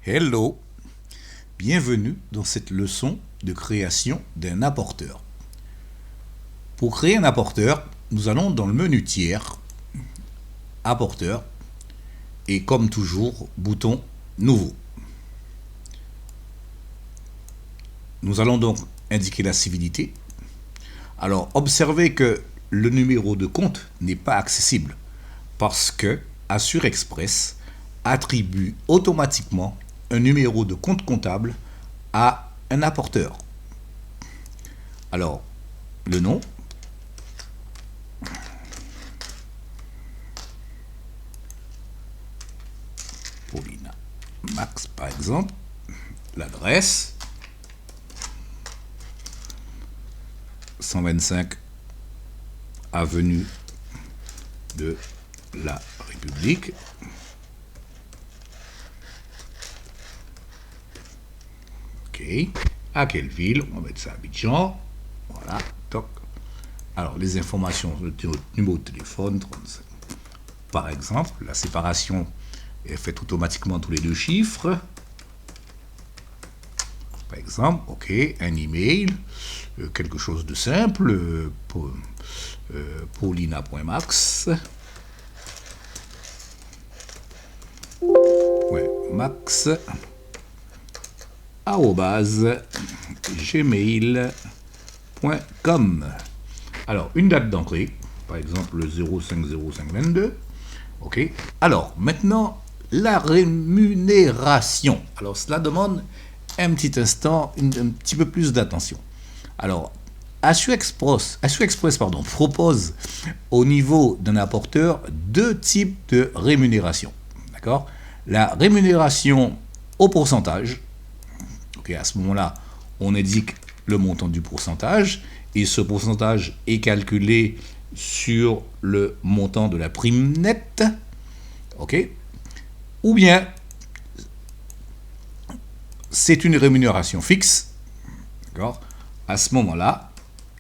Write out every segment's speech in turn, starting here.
Hello, bienvenue dans cette leçon de création d'un apporteur. Pour créer un apporteur, nous allons dans le menu tiers, apporteur, et comme toujours, bouton nouveau. Nous allons donc indiquer la civilité. Alors, observez que le numéro de compte n'est pas accessible parce que Assure Express attribue automatiquement un numéro de compte comptable à un apporteur. Alors, le nom, Paulina Max par exemple, l'adresse, 125 avenue de la République, ok, à quelle ville, on va mettre ça à Abidjan, voilà, toc. Alors les informations, le numéro de téléphone, 35. Par exemple, la séparation est faite automatiquement tous les deux chiffres. Par exemple, ok, un email, quelque chose de simple, paulina.max, max, @gmail.com. Alors, une date d'entrée, par exemple le 050522. Ok. Alors, maintenant, la rémunération. Alors, cela demande un petit instant, un petit peu plus d'attention. Alors, Assure Express, propose au niveau d'un apporteur deux types de rémunération. D'accord ? La rémunération au pourcentage. Ok, à ce moment-là, on indique le montant du pourcentage et ce pourcentage est calculé sur le montant de la prime nette. Ok ? Ou bien c'est une rémunération fixe. D'accord ? À ce moment-là,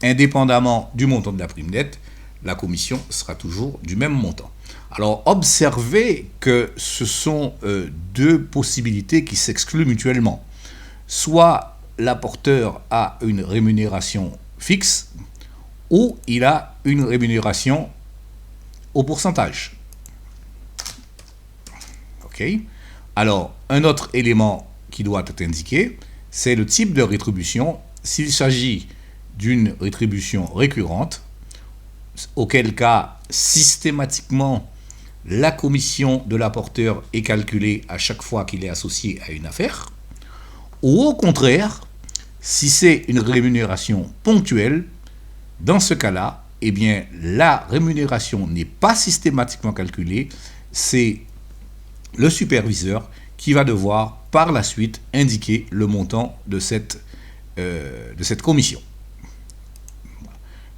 indépendamment du montant de la prime nette, la commission sera toujours du même montant. Alors, observez que ce sont deux possibilités qui s'excluent mutuellement. Soit l'apporteur a une rémunération fixe, ou il a une rémunération au pourcentage. Ok ? Alors, un autre élément qui doit être indiqué, c'est le type de rétribution. S'il s'agit d'une rétribution récurrente, auquel cas, systématiquement, la commission de l'apporteur est calculée à chaque fois qu'il est associé à une affaire, ou au contraire, si c'est une rémunération ponctuelle, dans ce cas-là, eh bien, la rémunération n'est pas systématiquement calculée, c'est le superviseur qui va devoir par la suite indiquer le montant de cette commission.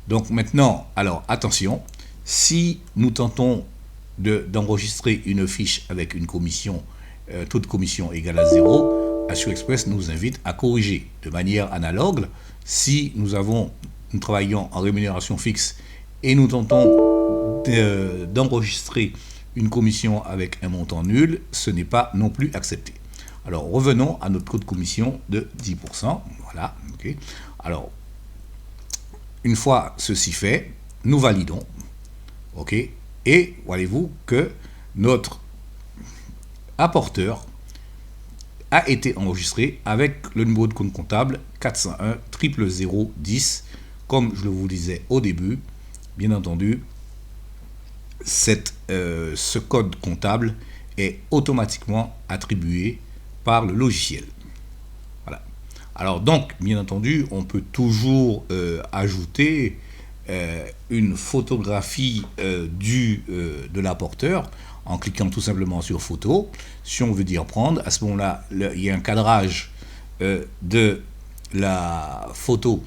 Donc maintenant, alors attention, si nous tentons d'enregistrer une fiche avec une commission, toute commission égale à 0, Assure Express nous invite à corriger de manière analogue. Si nous travaillons en rémunération fixe et nous tentons d'enregistrer une commission avec un montant nul, ce n'est pas non plus accepté. Alors revenons à notre taux de commission de 10%. Voilà. Okay. Alors, une fois ceci fait, nous validons. Ok. Et voyez-vous que notre apporteur a été enregistré avec le numéro de compte comptable 401 00010. Comme je vous le disais au début, bien entendu, ce code comptable est automatiquement attribué par le logiciel. Voilà. Alors donc, bien entendu, on peut toujours ajouter une photographie de l'apporteur en cliquant tout simplement sur photo. Si on veut dire prendre, à ce moment-là, il y a un cadrage de la photo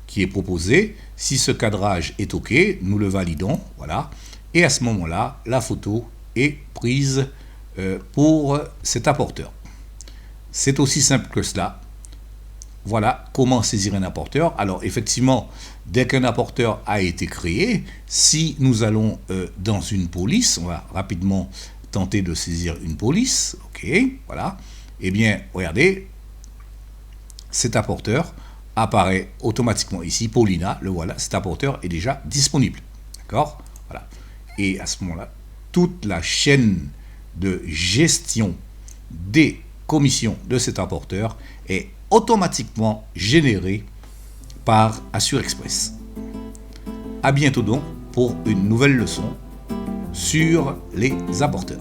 qui est proposé. Si ce cadrage est OK, nous le validons. Voilà. Et à ce moment-là, la photo est prise pour cet apporteur. C'est aussi simple que cela. Voilà comment saisir un apporteur. Alors effectivement, dès qu'un apporteur a été créé, si nous allons dans une police, on va rapidement tenter de saisir une police. Ok, voilà. Eh bien, regardez, cet apporteur apparaît automatiquement ici. Paulina, le voilà, cet apporteur est déjà disponible. D'accord? Voilà. Et à ce moment-là, toute la chaîne de gestion des commissions de cet apporteur est automatiquement générée par Assure Express. À bientôt donc pour une nouvelle leçon sur les apporteurs.